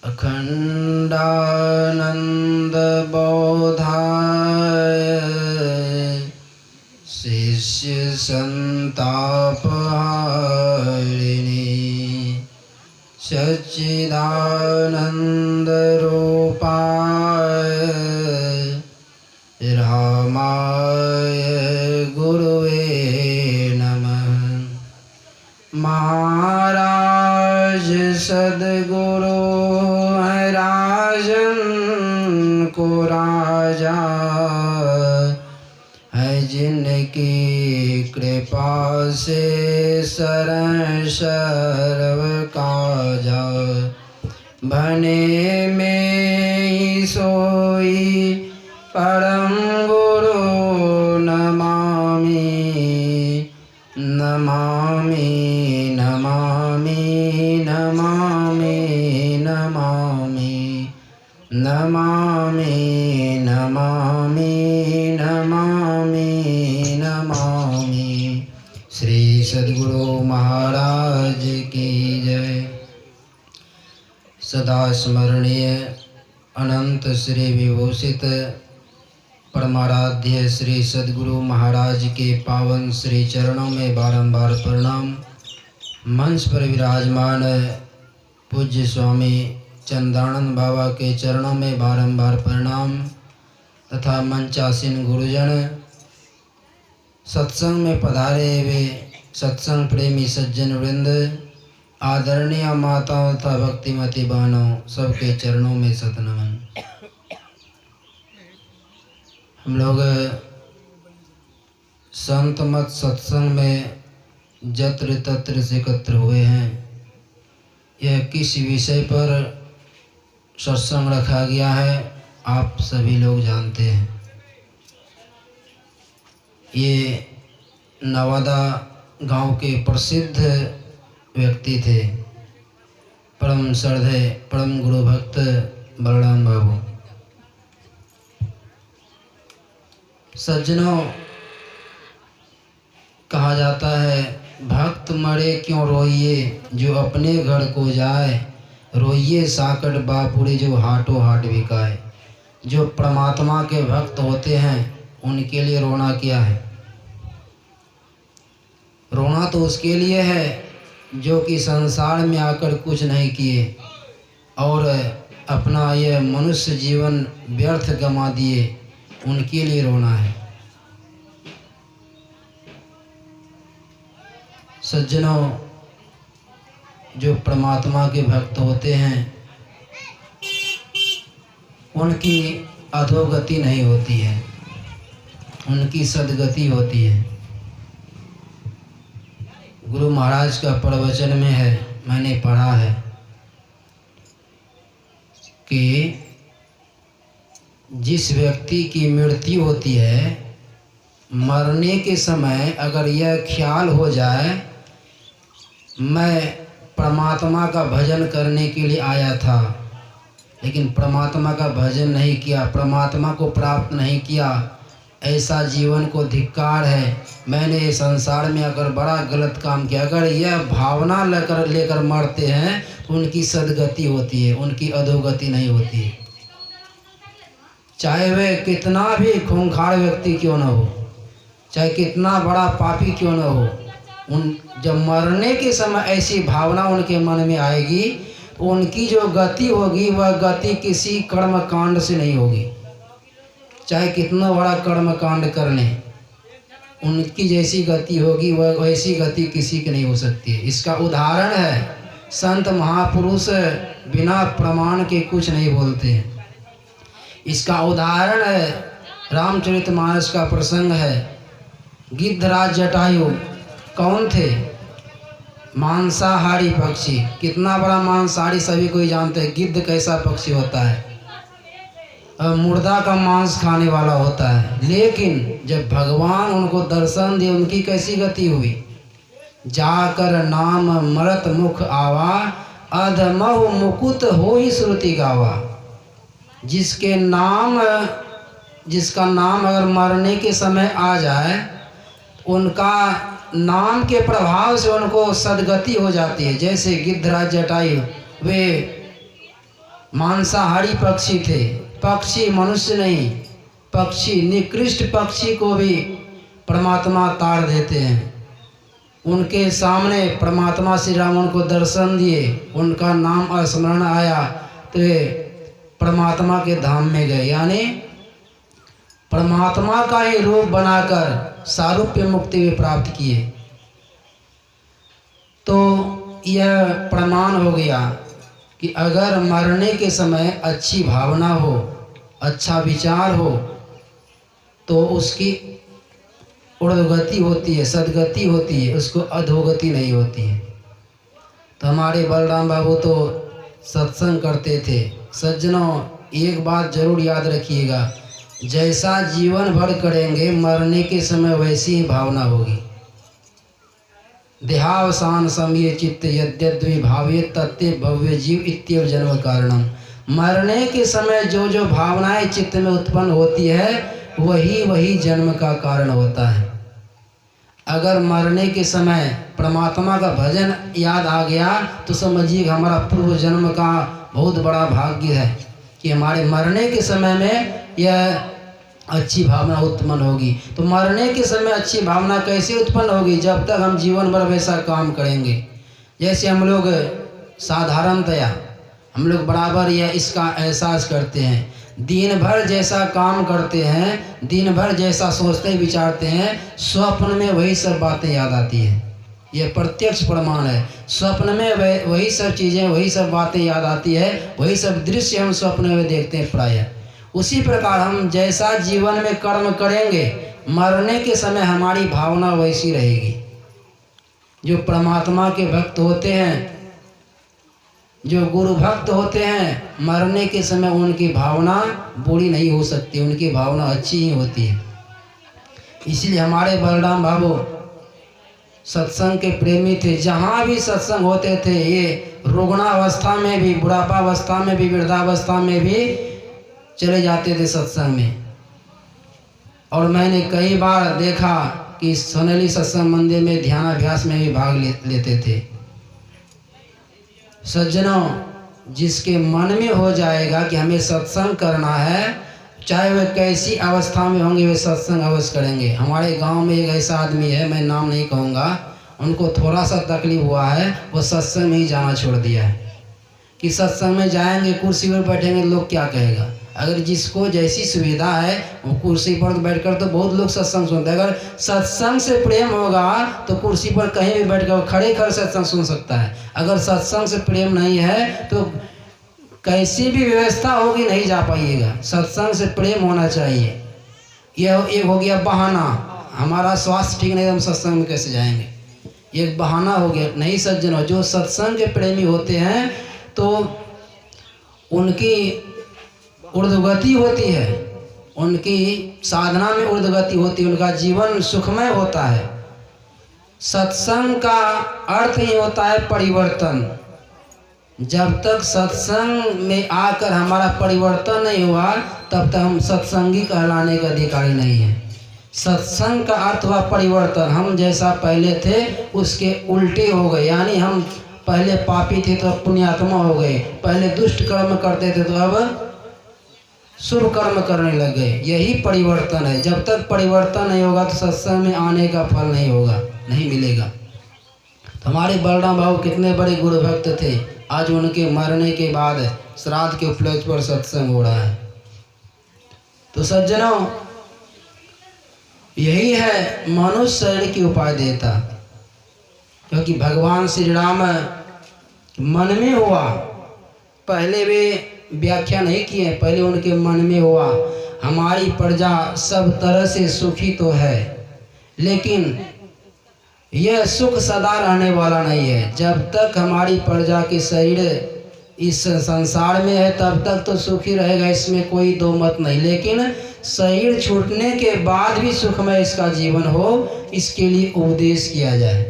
अखंडानंद बोधाय शिष्य संतापहारिणी सच्चिदानंद रूपाय रामाय गुरुवे नमः। महाराज सद्गुरु है राजन को राजा है, जिनकी कृपा से शरण सर्व काजा। भने में ही सोई परम गुरु नमामि नमामि नमामि नमामि नमामि नमामि नमामि नमामि नमामि। श्री सद्गुरु महाराज की जय। सदा स्मरणीय अनंत श्री विभूषित परमाराध्य श्री सद्गुरु महाराज के पावन श्री चरणों में बारंबार प्रणाम। मंच पर विराजमान पूज्य स्वामी चंदानंद बाबा के चरणों में बारंबार प्रणाम तथा मंचासीन गुरुजन, सत्संग में पधारे हुए सत्संग प्रेमी सज्जन वृंद, आदरणीय माताओं तथा भक्तिमती बहनों, सबके चरणों में सतनमन। हम लोग संत मत सत्संग में जत्र तत्र से एकत्र हुए हैं। यह किस विषय पर सत्संग रखा गया है आप सभी लोग जानते हैं। ये नवादा गांव के प्रसिद्ध व्यक्ति थे, परम श्रद्धेय परम गुरु भक्त बलराम बाबू। सज्जनों, कहा जाता है भक्त मरे क्यों रोइए, जो अपने घर को जाए, रोइए साकट बापुरे जो हाटो हाट बिकाए। जो परमात्मा के भक्त होते हैं उनके लिए रोना क्या है? रोना तो उसके लिए है जो कि संसार में आकर कुछ नहीं किए और अपना यह मनुष्य जीवन व्यर्थ गंवा दिए, उनके लिए रोना है। सज्जनों, जो परमात्मा के भक्त होते हैं उनकी अधोगति नहीं होती है, उनकी सद्गति होती है। गुरु महाराज का प्रवचन में है, मैंने पढ़ा है कि जिस व्यक्ति की मृत्यु होती है, मरने के समय अगर यह ख्याल हो जाए मैं परमात्मा का भजन करने के लिए आया था, लेकिन परमात्मा का भजन नहीं किया, परमात्मा को प्राप्त नहीं किया, ऐसा जीवन को धिक्कार है, मैंने संसार में अगर बड़ा गलत काम किया, अगर यह भावना लेकर मरते हैं तो उनकी सद्गति होती है, उनकी अधोगति नहीं होती है। चाहे वे कितना भी खूंखार व्यक्ति क्यों न हो, चाहे कितना बड़ा पापी क्यों न हो, उन जब मरने के समय ऐसी भावना उनके मन में आएगी तो उनकी जो गति होगी वह गति किसी कर्म कांड से नहीं होगी। चाहे कितना बड़ा कर्म कांड कर लें, उनकी जैसी गति होगी वह वैसी गति किसी की नहीं हो सकती है। इसका उदाहरण है, संत महापुरुष बिना प्रमाण के कुछ नहीं बोलते हैं। इसका उदाहरण है, रामचरितमानस का प्रसंग है। गिद्धराज जटायु कौन थे? मांसाहारी पक्षी। कितना बड़ा मांसाहारी सभी कोई जानते हैं। गिद्ध कैसा पक्षी होता है? मुर्दा का मांस खाने वाला होता है। लेकिन जब भगवान उनको दर्शन दिए, उनकी कैसी गति हुई? जाकर नाम मरत मुख आवा, अधमहु मुकुत हो ही श्रुति गावा। जिसका नाम अगर मरने के समय आ जाए, उनका नाम के प्रभाव से उनको सद्गति हो जाती है। जैसे गिद्धराज जटायु, वे मांसाहारी पक्षी थे। पक्षी, मनुष्य नहीं, पक्षी, निकृष्ट पक्षी को भी परमात्मा ताड़ देते हैं। उनके सामने परमात्मा श्री राम उनको दर्शन दिए, उनका नाम स्मरण आया तो वे परमात्मा के धाम में गए, यानी परमात्मा का ही रूप बनाकर सारूप्य मुक्ति भी प्राप्त किए। तो यह प्रमाण हो गया कि अगर मरने के समय अच्छी भावना हो, अच्छा विचार हो, तो उसकी उर्ध्वगति होती है, सद्गति होती है, उसको अधोगति नहीं होती है। तो हमारे बलराम बाबू तो सत्संग करते थे। सज्जनों, एक बात जरूर याद रखिएगा, जैसा जीवन भर करेंगे मरने के समय वैसी ही भावना होगी। देहावसान समय चित्त यद्यद्वि भाव्ये तत्ते भव्य जीव इत्येव जन्म कारणम। मरने के समय जो जो भावनाएं चित्त में उत्पन्न होती है वही वही जन्म का कारण होता है। अगर मरने के समय परमात्मा का भजन याद आ गया तो समझिए हमारा पूर्व जन्म का बहुत बड़ा भाग्य है कि हमारे मरने के समय में यह अच्छी भावना उत्पन्न होगी। तो मरने के समय अच्छी भावना कैसे उत्पन्न होगी? जब तक हम जीवन भर वैसा काम करेंगे। जैसे हम लोग साधारणतया हम लोग बराबर यह इसका एहसास करते हैं, दिन भर जैसा काम करते हैं, दिन भर जैसा सोचते विचारते हैं, स्वप्न में वही सब बातें याद आती हैं। यह प्रत्यक्ष प्रमाण है। स्वप्न में वही सब चीज़ें, वही सब बातें याद आती है, वही सब दृश्य हम स्वप्न में देखते हैं प्रायः। उसी प्रकार हम जैसा जीवन में कर्म करेंगे मरने के समय हमारी भावना वैसी रहेगी। जो परमात्मा के भक्त होते हैं, जो गुरु भक्त होते हैं, मरने के समय उनकी भावना बुरी नहीं हो सकती, उनकी भावना अच्छी ही होती है। इसलिए हमारे बलराम बाबू सत्संग के प्रेमी थे। जहाँ भी सत्संग होते थे ये रुग्णावस्था में भी, बुढ़ापावस्था में भी, वृद्धावस्था में भी चले जाते थे सत्संग में। और मैंने कई बार देखा कि सोनेली सत्संग मंदिर में ध्यानाभ्यास में भी भाग लेते थे। सज्जनों, जिसके मन में हो जाएगा कि हमें सत्संग करना है, चाहे वह कैसी अवस्था में होंगे वे सत्संग अवश्य करेंगे। हमारे गांव में एक ऐसा आदमी है, मैं नाम नहीं कहूँगा, उनको थोड़ा सा तकलीफ हुआ है, वो सत्संग में ही जाना छोड़ दिया है कि सत्संग में जाएंगे कुर्सी पर बैठेंगे लोग क्या कहेगा। अगर जिसको जैसी सुविधा है वो कुर्सी पर बैठकर तो बहुत लोग सत्संग सुनते हैं। अगर सत्संग से प्रेम होगा तो कुर्सी पर कहीं भी बैठकर खड़े खड़े सत्संग सुन सकता है। अगर सत्संग से प्रेम नहीं है तो कैसी भी व्यवस्था होगी नहीं जा पाइएगा। सत्संग से प्रेम होना चाहिए। यह एक हो गया बहाना, हमारा स्वास्थ्य ठीक नहीं हम सत्संग में कैसे जाएंगे, एक बहाना हो गया। नहीं सज्जनों, जो सत्संग के प्रेमी होते हैं तो उनकी ऊर्ध्वगति होती है, उनकी साधना में ऊर्ध्वगति होती है, उनका जीवन सुखमय होता है। सत्संग का अर्थ ही होता है परिवर्तन। जब तक सत्संग में आकर हमारा परिवर्तन नहीं हुआ तब तक हम सत्संगी कहलाने का अधिकारी नहीं है। सत्संग का अर्थ हुआ परिवर्तन। हम जैसा पहले थे उसके उल्टे हो गए, यानी हम पहले पापी थे तो पुण्यात्मा हो गए, पहले दुष्ट कर्म करते थे तो अब शुभ कर्म करने लग गए। यही परिवर्तन है। जब तक परिवर्तन नहीं होगा तो सत्संग में आने का फल नहीं होगा, नहीं मिलेगा। तो हमारे बलराम बाबू कितने बड़े गुरु भक्त थे, आज उनके मरने के बाद श्राद्ध के उपलक्ष्य पर सत्संग हो रहा है। तो सज्जनों, यही है मनुष्य शरीर की उपाय देता, क्योंकि भगवान श्री राम मन में हुआ। पहले वे व्याख्या नहीं किए, पहले उनके मन में हुआ हमारी प्रजा सब तरह से सुखी तो है, लेकिन यह सुख सदा रहने वाला नहीं है। जब तक हमारी प्रजा के शरीर इस संसार में है तब तक तो सुखी रहेगा, इसमें कोई दो मत नहीं। लेकिन शरीर छूटने के बाद भी सुखमय इसका जीवन हो, इसके लिए उपदेश किया जाए।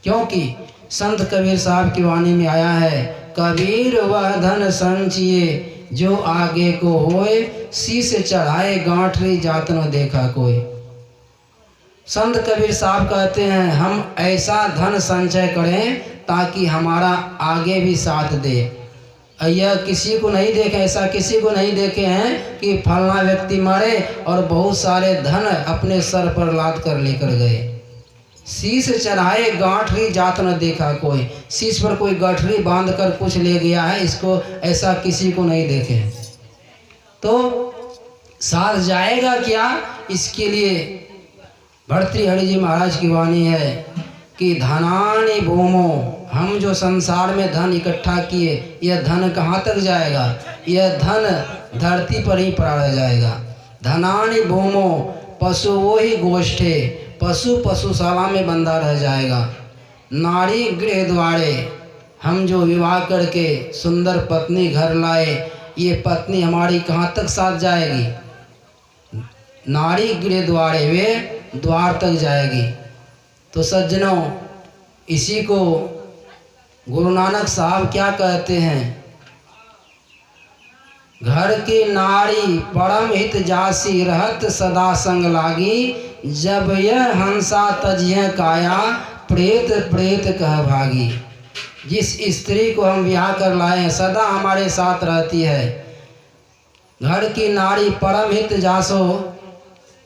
क्योंकि संत कबीर साहब की वाणी में आया है, कबीर वह धन संचिए जो आगे को होए, शीश चढ़ाए गांठरी जात न देखा कोई। संत कबीर साहब कहते हैं हम ऐसा धन संचय करें ताकि हमारा आगे भी साथ दे। यह किसी को नहीं देखे, ऐसा किसी को नहीं देखे हैं कि फलना व्यक्ति मरे और बहुत सारे धन अपने सर पर लाद कर लेकर गए। शीश चढ़ाए गांठरी जात न देखा कोई, शीश पर कोई गठरी बांध कर कुछ ले गया है, इसको ऐसा किसी को नहीं देखे। तो साथ जाएगा क्या, इसके लिए भर्तृहरि जी महाराज की वाणी है कि धनानि भूमो, हम जो संसार में धन इकट्ठा किए, यह धन कहाँ तक जाएगा, यह धन धरती पर ही पड़ा रह जाएगा। धनानि भूमो पशुओं ही गोष्ठे, पशु पशुशाला में बंधा रह जाएगा। नारी गृह द्वारे, हम जो विवाह करके सुंदर पत्नी घर लाए, ये पत्नी हमारी कहाँ तक साथ जाएगी। नारी गृह द्वारे, वे द्वार तक जाएगी। तो सज्जनों, इसी को गुरु नानक साहब क्या कहते हैं, घर की नारी परम हित जासी, रहत सदा संग लागी, जब यह हंसा तजिह काया, प्रेत प्रेत कह भागी। जिस स्त्री को हम ब्याह कर लाए हैं सदा हमारे साथ रहती है। घर की नारी परम हित जासो,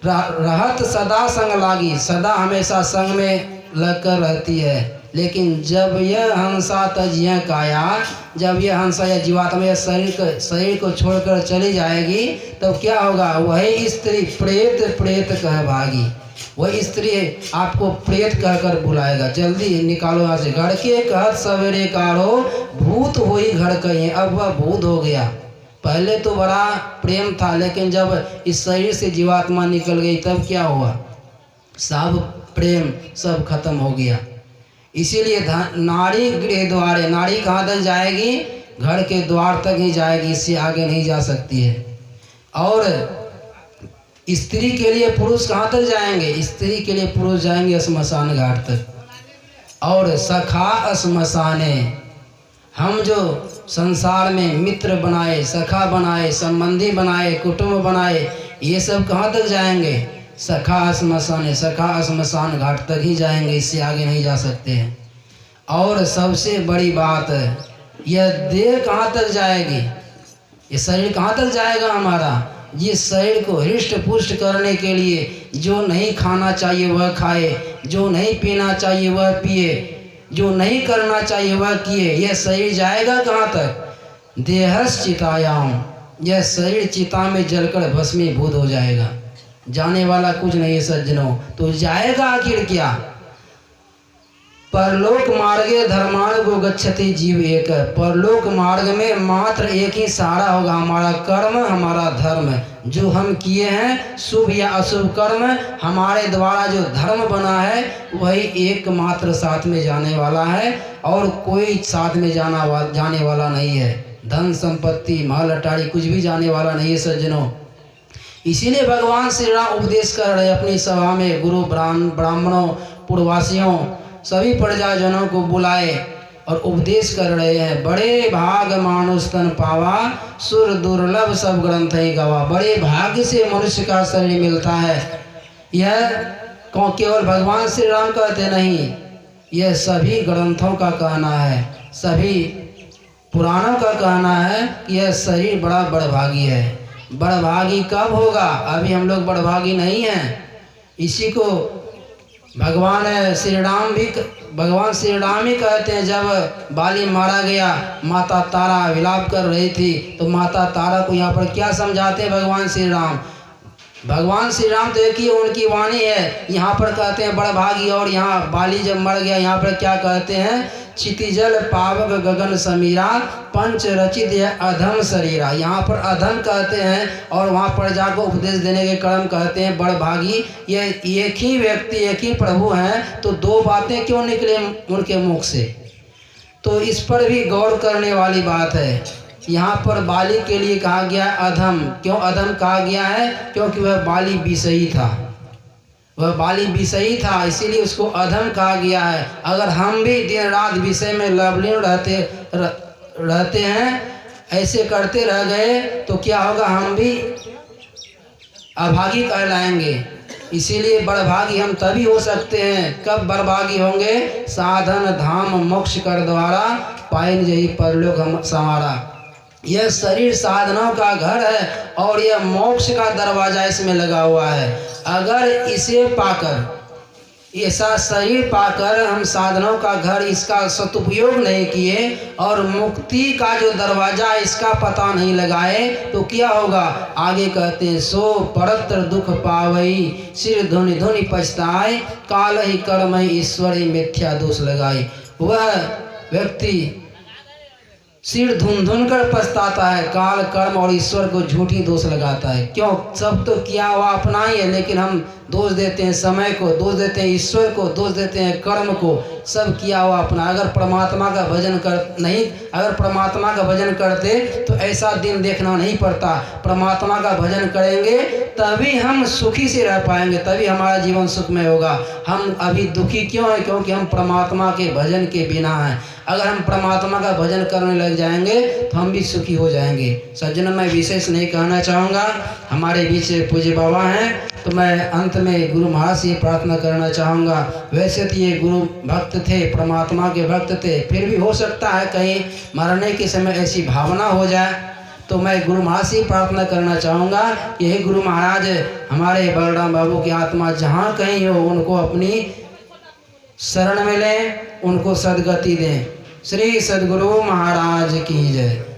रहत सदा संग लागी, सदा हमेशा संग में लगकर रहती है। लेकिन जब यह हंसा तजिह काया, जब यह हंसा या जीवात्मा या शरीर को छोड़कर चली जाएगी, तब क्या होगा, वही स्त्री प्रेत प्रेत कह भागी। वही स्त्री आपको प्रेत कहकर बुलाएगा, जल्दी निकालो यहाँ से। घर के कहत सवेरे काढ़ो, भूत हुई घर कहीं, अब वह भूत हो गया। पहले तो बड़ा प्रेम था, लेकिन जब इस शरीर से जीवात्मा निकल गई तब क्या हुआ, सब प्रेम सब खत्म हो गया। इसीलिए नारी गृह द्वारे, नारी कहाँ तक जाएगी, घर के द्वार तक ही जाएगी, इससे आगे नहीं जा सकती है। और स्त्री के लिए पुरुष कहाँ तक जाएंगे, स्त्री के लिए पुरुष जाएंगे श्मशान घाट तक। और सखा श्मशाने, हम जो संसार में मित्र बनाए, सखा बनाए, संबंधी बनाए, कुटुंब बनाए, ये सब कहाँ तक जाएंगे, सखा श्मशाने, सखा श्मशान घाट तक ही जाएंगे, इससे आगे नहीं जा सकते हैं। और सबसे बड़ी बात, यह देह कहाँ तक जाएगी, ये शरीर कहाँ तक जाएगा हमारा। जिस शरीर को हृष्ट पुष्ट करने के लिए जो नहीं खाना चाहिए वह खाए, जो नहीं पीना चाहिए वह पिए, जो नहीं करना चाहिए वह किए, यह शरीर जाएगा कहाँ तक, देहस चितायाम, यह शरीर चिता में जलकर भस्मीभूत हो जाएगा, जाने वाला कुछ नहीं है सज्जनों। तो जाएगा आखिर क्या, परलोक मार्गे धर्मान को गच्छति जीव एक, परलोक मार्ग में मात्र एक ही सहारा होगा, हमारा कर्म, हमारा धर्म। जो हम किए हैं शुभ या अशुभ कर्म, हमारे द्वारा जो धर्म बना है वही एकमात्र साथ में जाने वाला है, और कोई साथ में जाने वाला नहीं है। धन संपत्ति महल अटारी कुछ भी जाने वाला नहीं है सज्जनों। इसीलिए भगवान श्री राम उपदेश कर रहे अपनी सभा में, गुरु ब्राह्मणों पूर्ववासियों सभी प्रजाजनों को बुलाए और उपदेश कर रहे हैं। बड़े भाग मानुष तन पावा, सुर दुर्लभ सब ग्रंथ ही गवा। बड़े भाग्य से मनुष्य का शरीर मिलता है। यह केवल भगवान श्री राम कहते नहीं, यह सभी ग्रंथों का कहना है, सभी पुराणों का कहना है कि यह शरीर बड़ा बड़भागी है। बड़भागी कब होगा, अभी हम लोग बड़भागी नहीं हैं। इसी को भगवान श्री राम ही कहते हैं। जब बाली मारा गया, माता तारा विलाप कर रही थी, तो माता तारा को यहाँ पर क्या समझाते हैं भगवान श्री राम। भगवान श्री राम तो एक ही उनकी वाणी है, यहाँ पर कहते हैं बड़भागी, और यहाँ बाली जब मर गया यहाँ पर क्या कहते हैं, क्षितिजल पावक गगन समीरा, पंच रचित अधम शरीरा। यहाँ पर अधम कहते हैं और वहाँ पर जाकर उपदेश देने के क्रम कहते हैं बड़भागी। ये एक ही व्यक्ति, एक ही प्रभु हैं, तो दो बातें क्यों निकले उनके मुख से, तो इस पर भी गौर करने वाली बात है। यहाँ पर बाली के लिए कहा गया अधम, क्यों अधम कहा गया है, क्योंकि वह बाली विषयी था, वह बाली विषयी था, इसीलिए उसको अधम कहा गया है। अगर हम भी दिन रात विषय में लवलीन रहते हैं, ऐसे करते रह गए, तो क्या होगा, हम भी अभागी कहलाएंगे। इसीलिए बड़भागी हम तभी हो सकते हैं, कब बड़भागी होंगे, साधन धाम मोक्ष कर द्वारा, पाइन जही परलोक हम संवारा। यह शरीर साधनों का घर है और यह मोक्ष का दरवाजा इसमें लगा हुआ है। अगर इसे पाकर, ऐसा शरीर पाकर हम साधनों का घर इसका सदुपयोग नहीं किए और मुक्ति का जो दरवाजा इसका पता नहीं लगाए तो क्या होगा? आगे कहते हैं, सो परत्र दुख पावई, सिर धुनि धुनि पछताए, काल ही कर्म ईश्वर ही मिथ्या दोष लगाए। वह व्यक्ति सिर धुन धुन कर पछताता है, काल कर्म और ईश्वर को झूठी दोष लगाता है। क्यों? सब तो किया हुआ अपना ही है, लेकिन हम दोष देते हैं समय को, दोष देते हैं ईश्वर को, दोष देते हैं कर्म को, सब किया हुआ अपना। अगर परमात्मा का भजन अगर परमात्मा का भजन करते तो ऐसा दिन देखना नहीं पड़ता। परमात्मा का भजन करेंगे तभी हम सुखी से रह पाएंगे, तभी हमारा जीवन सुखमय होगा। हम अभी दुखी क्यों हैं? क्योंकि हम परमात्मा के भजन के बिना हैं। अगर हम परमात्मा का भजन करने लग जाएंगे तो हम भी सुखी हो जाएंगे। सज्जनों, मैं विशेष नहीं कहना चाहूँगा, हमारे बीच पूज्य बाबा हैं, तो मैं अंत में गुरु महाराज से प्रार्थना करना चाहूँगा। वैसे तो ये गुरु भक्त थे, परमात्मा के भक्त थे, फिर भी हो सकता है कहीं मरने के समय ऐसी भावना हो जाए, तो मैं गुरु महाराज से प्रार्थना करना चाहूँगा कि हे गुरु महाराज, हमारे बलराम बाबू की आत्मा जहाँ कहीं हो उनको अपनी शरण में लें, उनको सद्गति दें। श्री सद्गुरु महाराज की जय।